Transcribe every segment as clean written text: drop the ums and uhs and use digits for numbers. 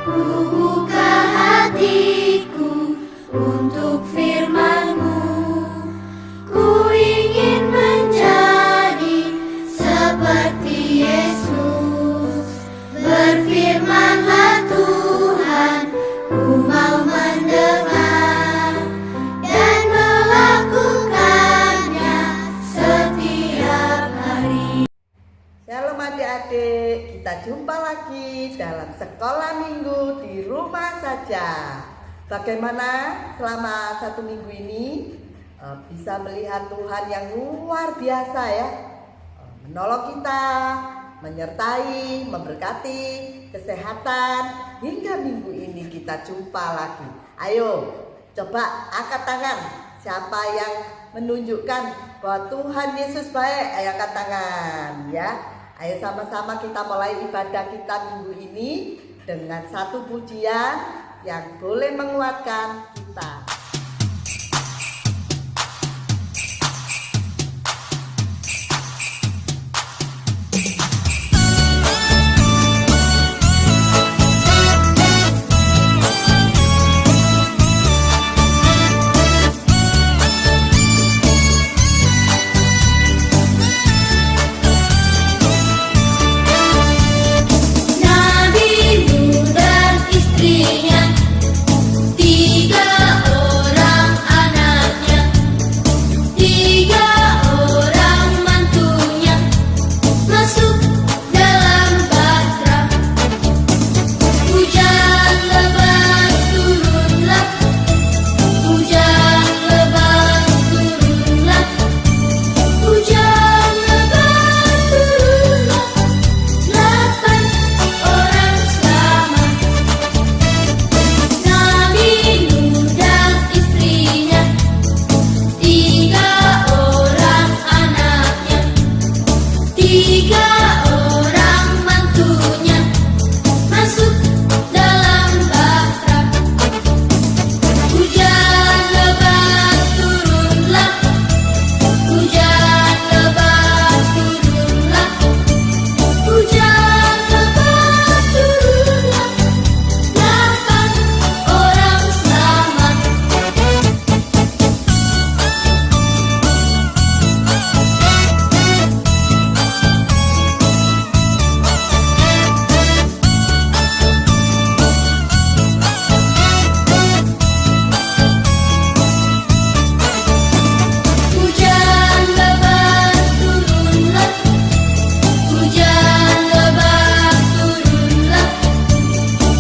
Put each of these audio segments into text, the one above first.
Ku buka hatiku untuk firman-Mu. Ku ingin menjadi seperti Yesus. Berfirman-Lah Tuhan, ku mau mendengar dan melakukannya setiap hari. Shalom adik-adik, kita jumpa lagi dalam sekolah minggu di rumah saja. Bagaimana selama 1 minggu ini bisa melihat Tuhan yang luar biasa ya, menolong kita, menyertai, memberkati, kesehatan. Hingga minggu ini kita jumpa lagi. Ayo coba angkat tangan, siapa yang menunjukkan bahwa Tuhan Yesus baik, ayo angkat tangan ya. Ayo sama-sama kita mulai ibadah kita minggu ini dengan satu pujian yang boleh menguatkan kita. Nabi Nuh dan istrinya, 3 orang anaknya, 3 orang mantunya, masuk dalam bahtera. Hujan lebat turunlah, hujan lebat turunlah, hujan lebat turunlah. 8 orang selamat. Nabi Nuh dan istrinya, 3 orang anaknya, 3 orang mantunya, masuk dalam bahtera. Hujan lebat turunlah, hujan lebat turunlah, hujan lebat turunlah. 8 orang selamat. Hujan lebat turunlah, hujan lebat turunlah,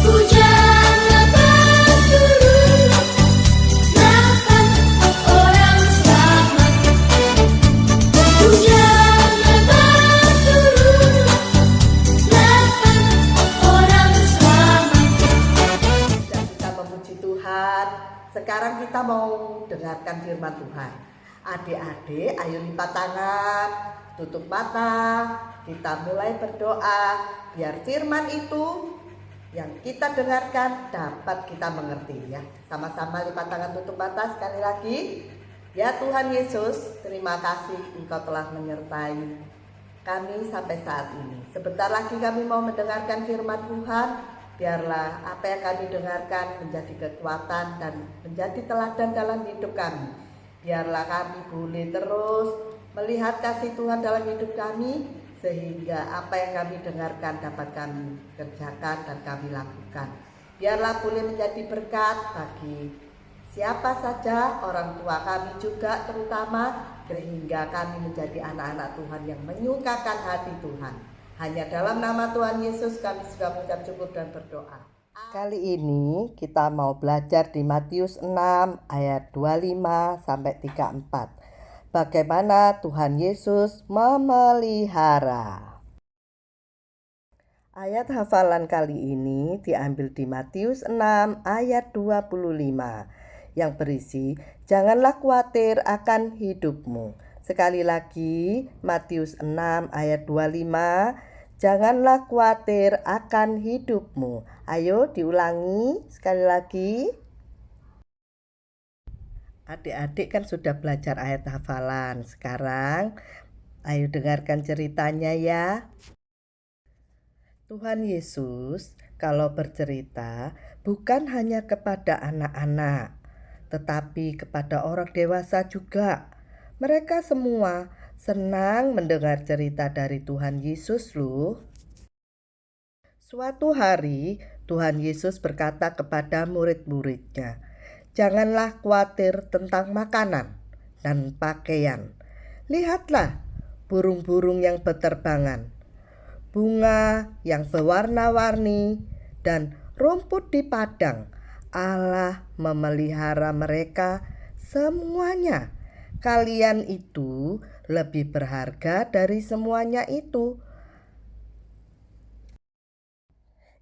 hujan lebat turunlah. 8 orang selamat. Hujan lebat turunlah, 8 orang selamat. Dan kita memuji Tuhan. Sekarang kita mau dengarkan firman Tuhan. Adik-adik, ayo lipat tangan, tutup mata, kita mulai berdoa biar firman itu yang kita dengarkan dapat kita mengerti ya. Sama-sama lipat tangan, tutup mata sekali lagi. Ya Tuhan Yesus, terima kasih Engkau telah menyertai kami sampai saat ini. Sebentar lagi kami mau mendengarkan firman Tuhan. Biarlah apa yang kami dengarkan menjadi kekuatan dan menjadi teladan dalam hidup kami. Biarlah kami boleh terus melihat kasih Tuhan dalam hidup kami, sehingga apa yang kami dengarkan dapat kami kerjakan dan kami lakukan. Biarlah boleh menjadi berkat bagi siapa saja, orang tua kami juga terutama, sehingga kami menjadi anak-anak Tuhan yang menyukakan hati Tuhan. Hanya dalam nama Tuhan Yesus kami sudah mengucap syukur dan berdoa. Kali ini kita mau belajar di Matius 6 ayat 25 sampai 34. Bagaimana Tuhan Yesus memelihara. Ayat hafalan kali ini diambil di Matius 6 ayat 25 yang berisi, janganlah khawatir akan hidupmu. Sekali lagi, Matius 6 ayat 25, janganlah khawatir akan hidupmu. Ayo diulangi sekali lagi. Adik-adik kan sudah belajar ayat hafalan. Sekarang ayo dengarkan ceritanya ya. Tuhan Yesus kalau bercerita bukan hanya kepada anak-anak, tetapi kepada orang dewasa juga. Mereka semua senang mendengar cerita dari Tuhan Yesus loh. Suatu hari Tuhan Yesus berkata kepada murid-muridnya, "Janganlah khawatir tentang makanan dan pakaian. Lihatlah burung-burung yang berterbangan, bunga yang berwarna-warni, dan rumput di padang. Allah memelihara mereka semuanya. Kalian itu lebih berharga dari semuanya itu."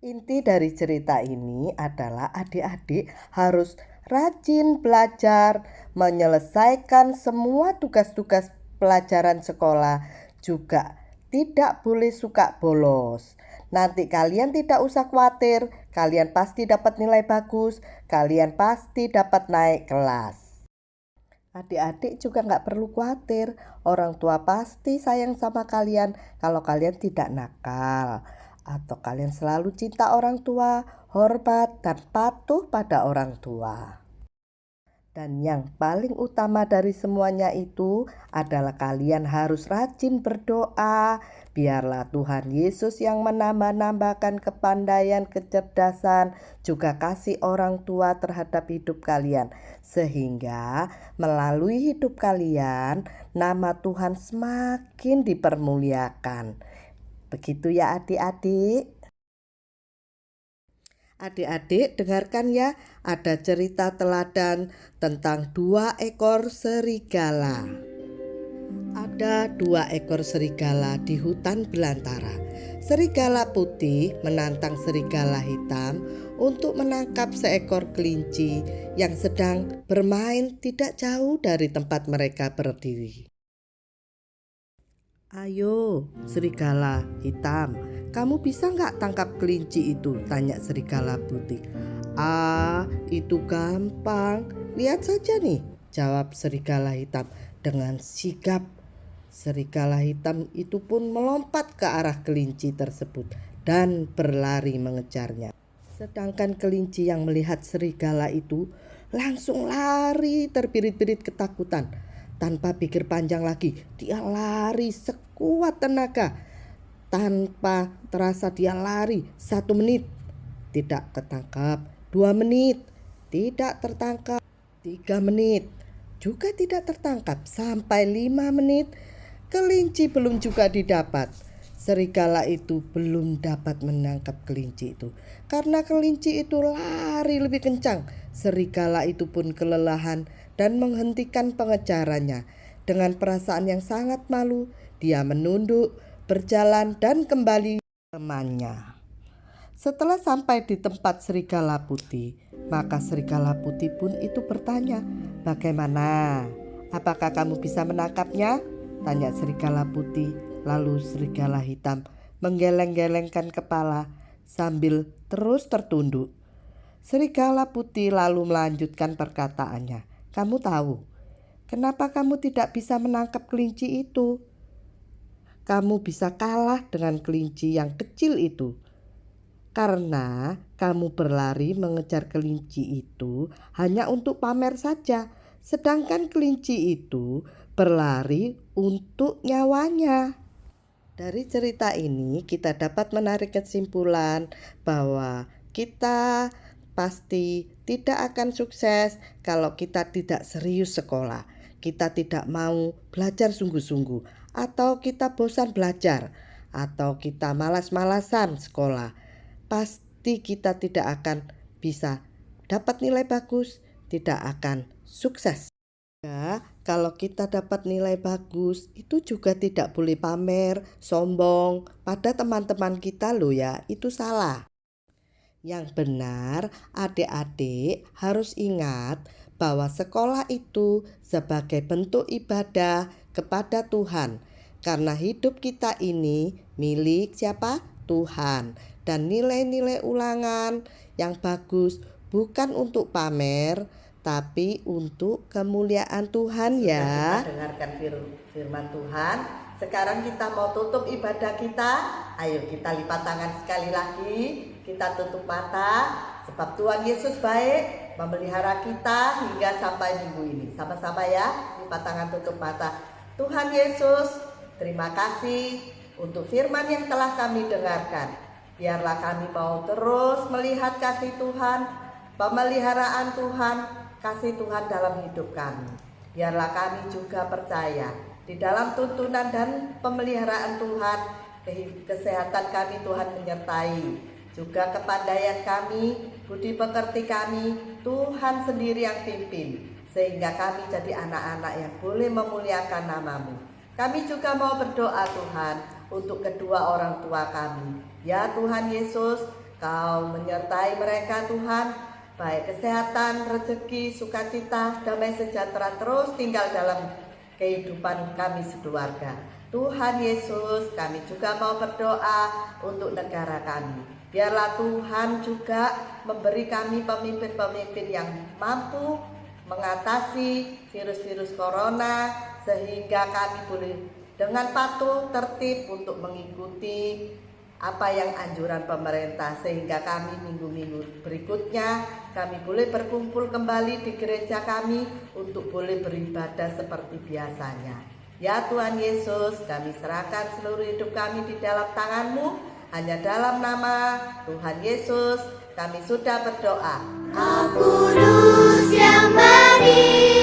Inti dari cerita ini adalah adik-adik harus rajin belajar, menyelesaikan semua tugas-tugas pelajaran sekolah, juga tidak boleh suka bolos. Nanti kalian tidak usah khawatir, kalian pasti dapat nilai bagus, kalian pasti dapat naik kelas. Adik-adik juga nggak perlu khawatir, orang tua pasti sayang sama kalian kalau kalian tidak nakal. Atau kalian selalu cinta orang tua, hormat dan patuh pada orang tua. Dan yang paling utama dari semuanya itu adalah kalian harus rajin berdoa. Biarlah Tuhan Yesus yang menambah-nambahkan kepandaian, kecerdasan, juga kasih orang tua terhadap hidup kalian. Sehingga melalui hidup kalian, nama Tuhan semakin dipermuliakan. Begitu ya adik-adik. Adik-adik dengarkan ya, ada cerita teladan tentang 2 ekor serigala. Ada 2 ekor serigala di hutan belantara. Serigala putih menantang serigala hitam untuk menangkap seekor kelinci yang sedang bermain tidak jauh dari tempat mereka berdiri. "Ayo, serigala hitam, kamu bisa nggak tangkap kelinci itu?" tanya serigala putih. Itu gampang. Lihat saja nih," jawab serigala hitam dengan sigap. Serigala hitam itu pun melompat ke arah kelinci tersebut dan berlari mengejarnya. Sedangkan kelinci yang melihat serigala itu langsung lari terbirit-birit ketakutan. Tanpa pikir panjang lagi, dia lari sekuat tenaga. Tanpa terasa dia lari 1 menit, tidak tertangkap. 2 menit, tidak tertangkap. 3 menit, juga tidak tertangkap. Sampai 5 menit, kelinci belum juga didapat. Serigala itu belum dapat menangkap kelinci itu. Karena kelinci itu lari lebih kencang, serigala itu pun kelelahan dan menghentikan pengejarannya. Dengan perasaan yang sangat malu, dia menunduk, berjalan dan kembali ke temannya. Setelah sampai di tempat serigala putih, maka serigala putih pun itu bertanya, "Bagaimana? Apakah kamu bisa menangkapnya?" tanya serigala putih. Lalu serigala hitam menggeleng-gelengkan kepala sambil terus tertunduk. Serigala putih lalu melanjutkan perkataannya, "Kamu tahu kenapa kamu tidak bisa menangkap kelinci itu? Kamu bisa kalah dengan kelinci yang kecil itu karena kamu berlari mengejar kelinci itu hanya untuk pamer saja, sedangkan kelinci itu berlari untuk nyawanya." Dari cerita ini kita dapat menarik kesimpulan bahwa kita pasti tidak akan sukses kalau kita tidak serius sekolah. Kita tidak mau belajar sungguh-sungguh, atau kita bosan belajar, atau kita malas-malasan sekolah. Pasti kita tidak akan bisa dapat nilai bagus, tidak akan sukses. Ya, kalau kita dapat nilai bagus, itu juga tidak boleh pamer, sombong pada teman-teman kita loh ya, itu salah. Yang benar, adik-adik harus ingat bahwa sekolah itu sebagai bentuk ibadah kepada Tuhan. Karena hidup kita ini milik siapa? Tuhan. Dan nilai-nilai ulangan yang bagus bukan untuk pamer, tapi untuk kemuliaan Tuhan ya. Sudah kita dengarkan firman Tuhan. Sekarang kita mau tutup ibadah kita. Ayo kita lipat tangan sekali lagi. kita tutup mata, sebab Tuhan Yesus baik memelihara kita hingga sampai minggu ini. Sama-sama ya, lipat tangan tutup mata. Tuhan Yesus, terima kasih untuk firman yang telah kami dengarkan. Biarlah kami mau terus melihat kasih Tuhan, pemeliharaan Tuhan, kasih Tuhan dalam hidup kami. Biarlah kami juga percaya di dalam tuntunan dan pemeliharaan Tuhan, kesehatan kami Tuhan menyertai. Juga kepandaian kami, budi pekerti kami, Tuhan sendiri yang pimpin. Sehingga kami jadi anak-anak yang boleh memuliakan nama-Mu. Kami juga mau berdoa Tuhan untuk kedua orang tua kami. Ya Tuhan Yesus, Kau menyertai mereka Tuhan. Baik kesehatan, rezeki, sukacita, damai sejahtera terus tinggal dalam kehidupan kami sekeluarga. Tuhan Yesus, kami juga mau berdoa untuk negara kami. Biarlah Tuhan juga memberi kami pemimpin-pemimpin yang mampu mengatasi virus-virus corona, sehingga kami boleh dengan patuh tertib untuk mengikuti apa yang anjuran pemerintah, sehingga kami minggu-minggu berikutnya kami boleh berkumpul kembali di gereja kami untuk boleh beribadah seperti biasanya. Ya Tuhan Yesus, kami serahkan seluruh hidup kami di dalam tangan-Mu. Hanya dalam nama Tuhan Yesus kami sudah berdoa. Kau kudus yang berdiri